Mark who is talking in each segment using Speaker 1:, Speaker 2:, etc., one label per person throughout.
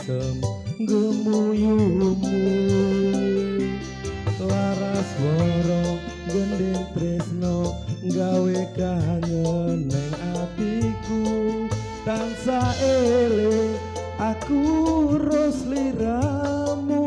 Speaker 1: mesem gemuyumu laras woro gendeng tresno gawe kangen neng atiku tansah eling aku ros liramu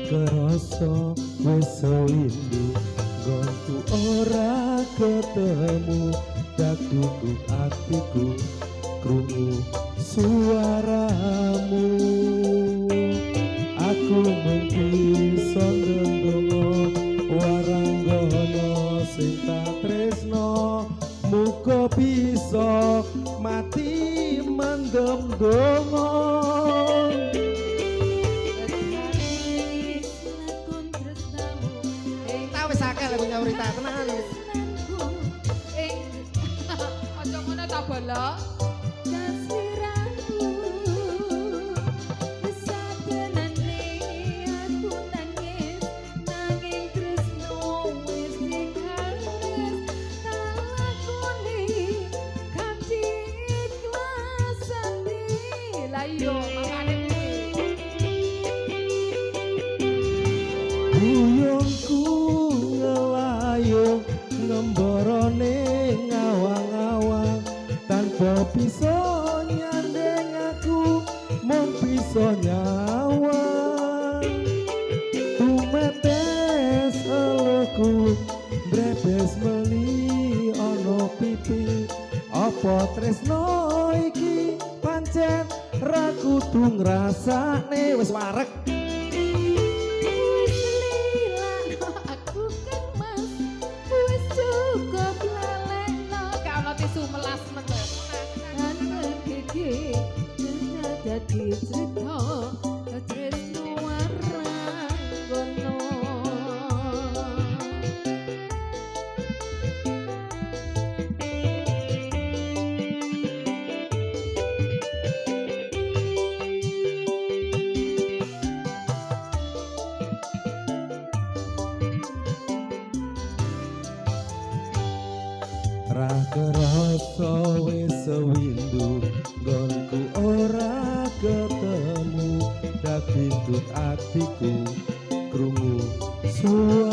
Speaker 1: kerasa wis windu gonku ora ketemu dagduguk atiku krungu suaramu aku mung bisa ndonga waranggono sing tak tresno muga bisa mati mendem donga Urita tenan.
Speaker 2: Aja ngono ta bala.
Speaker 1: Ngemborone ngawang-awang tanpa bisa nyandeng aku mung bisa nyawang tumetes eluku brebes meli ana pipi apa tresno iki pancen ra kudu ngrasakne wis wareg
Speaker 2: jadi cerita tresno waranggono
Speaker 1: ra kerasa wis windu gonku ora ketemu dagduguk atiku krungu suara